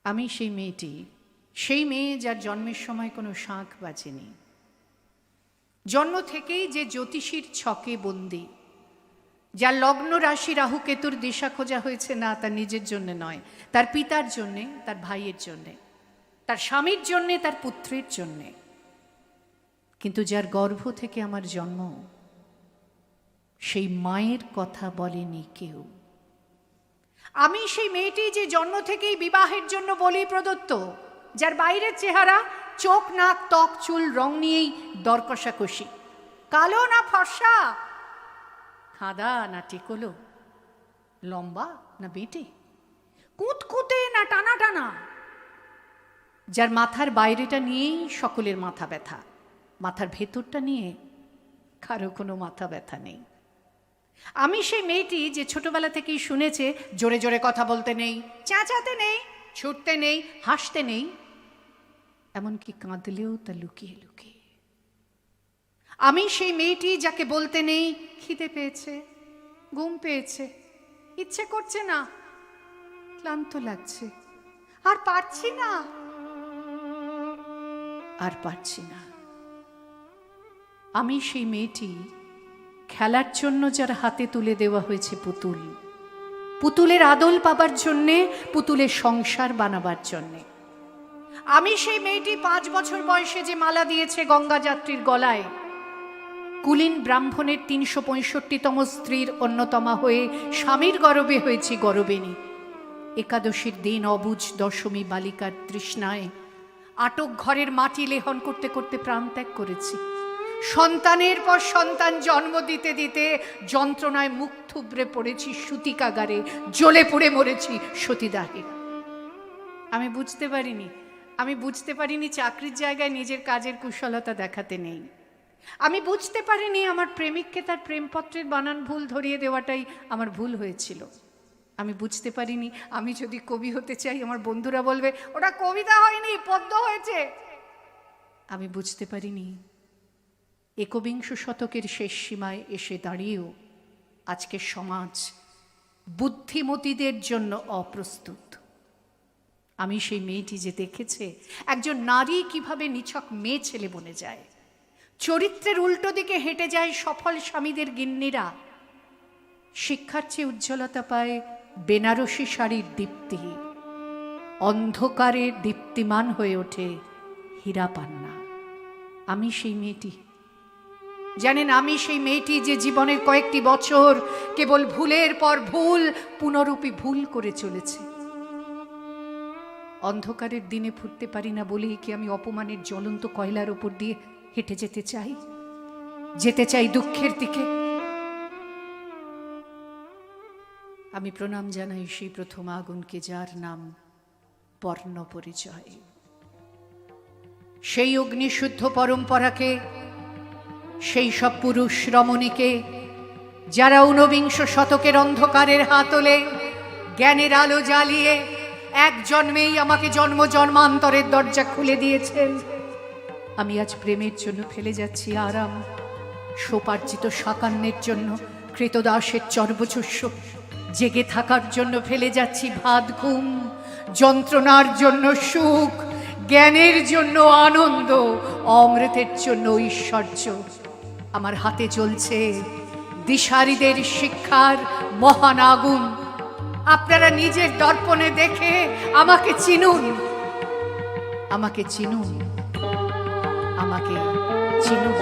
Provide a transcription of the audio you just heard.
আমি সেই মেয়েটি, সেই মেয়ে যার জন্মের সময় কোনো শাঁখ বাজেনি, জন্ম থেকেই যে জ্যোতিষীর ছকে বন্দী, যার লগ্ন রাশি রাহু কেতুর দিশা খোঁজা হয়েছে না তার নিজের জন্য নয়, তার পিতার জন্যে, তার ভাইয়ের জন্যে, তার স্বামীর জন্যে, তার পুত্রের জন্যে, কিন্তু যার গর্ভ থেকে আমার জন্ম, সেই মায়ের কথা বলেনি কেউ। আমি সেই মেয়েটি যে জন্ম থেকেই বিবাহের জন্য বলি প্রদত্ত, যার বাইরের চেহারা চোখ নাক ত্বক চুল রং নিয়েই দর কষাকষি, কালো না ফর্সা, খাদা না টিকলো, লম্বা না বেটে, কুতকুতে না টানা টানা, যার মাথার বাইরেটা নিয়েই সকলের মাথা ব্যথা, মাথার ভেতরটা নিয়ে কারো কোনো মাথা ব্যথা নেই। আমি সেই মেয়েটি যে ছোটবেলা থেকেই শুনেছে জোরে জোরে কথা বলতে নেই, চেঁচাতে নেই, ছুটতে নেই, হাসতে নেই, এমনকি কাঁদলেও তা লুকিয়ে লুকিয়ে। আমি সেই মেয়েটি যাকে বলতে নেই খিদে পেয়েছে, ঘুম পেয়েছে, ইচ্ছে করছে না, ক্লান্ত লাগছে, আর পারছি না, আর পারছি না। আমি সেই মেয়েটি খেলার জন্য যার হাতে তুলে দেওয়া হয়েছে পুতুল, পুতুলের আদল পাবার জন্যে, পুতুলের সংসার বানাবার জন্যে। আমি সেই মেয়েটি 5 বছর বয়সে যে মালা দিয়েছে গঙ্গা যাত্রীর গলায়, কুলীন ব্রাহ্মণের 365তম স্ত্রীর অন্যতমা হয়ে স্বামীর গর্বে হয়েছি গরবিনী। একাদশীর দিন অবুঝ দশমী বালিকার তৃষ্ণায় আটক ঘরের মাটি লেহন করতে করতে প্রাণ ত্যাগ করেছি। সন্তানের পর সন্তান জন্ম দিতে দিতে যন্ত্রণায় মুখ থুবড়ে পড়েছি সূতিকাগারে, জ্বলে পুড়ে মরেছি সতীদাহে। আমি বুঝতে পারিনি চাকরির জায়গায় নিজের কাজের কুশলতা দেখাতে নেই। আমি বুঝতে পারিনি আমার প্রেমিককে তার প্রেমপত্রের বানান ভুল ধরিয়ে দেওয়াটাই আমার ভুল হয়েছিল। আমি বুঝতে পারিনি আমি যদি কবি হতে চাই আমার বন্ধুরা বলবে ওটা কবিতা হয়নি, পদ্য হয়েছে। আমি বুঝতে পারিনি একবিংশ শতকের শেষ সীমায় এসে দাঁড়িয়েও আজকের সমাজ বুদ্ধিমতীদের জন্য অপ্রস্তুত। আমি সেই মেয়েটি যে দেখেছে একজন নারী কিভাবে নিছক মেয়ে ছেলে বনে যায়, চরিত্রের উল্টো দিকে হেঁটে যায় সফল স্বামীদের গিন্নিরা, শিক্ষার চেয়ে উজ্জ্বলতা পায় বেনারসি শাড়ির দীপ্তি, অন্ধকারে দীপ্তিমান হয়ে ওঠে হীরা পান্না। আমি সেই মেয়েটি, জানেন, আমি সেই মেয়েটি যে জীবনের কয়েকটি বছর কেবল ভুলের পর ভুল, পুনরূপী ভুল করে চলেছে। অন্ধকারের দিনে ফুটতে পারি না বলেই কি আমি অপমানের জ্বলন্ত কয়লার উপর দিয়ে হেঁটে যেতে চাই দুঃখের দিকে? আমি প্রণাম জানাই সেই প্রথম আগুনকে, যার নাম বর্ণ পরিচয়, সেই অগ্নিশুদ্ধ পরম্পরাকে, সেই সব পুরুষ রমণীকে যারা ঊনবিংশ শতকের অন্ধকারের হাতলে জ্ঞানের আলো জ্বালিয়ে এক জন্মেই আমাকে জন্ম জন্মান্তরের দরজা খুলে দিয়েছেন। আমি আজ প্রেমের জন্য ফেলে যাচ্ছি আরাম, সোপার্জিত সাকান্নের জন্য কৃতদাসের চর্বচস্য, জেগে থাকার জন্য ফেলে যাচ্ছি ভাত ঘুম, যন্ত্রণার জন্য সুখ, জ্ঞানের জন্য আনন্দ, অমৃতের জন্য ঐশ্বর্য। আমার হাতে চলছে দিশারীদের শিক্ষার মহান আগুন। আপনারা নিজের দর্পণে দেখে আমাকে চিনুন, আমাকে চিনুন, আমাকে চিনুন।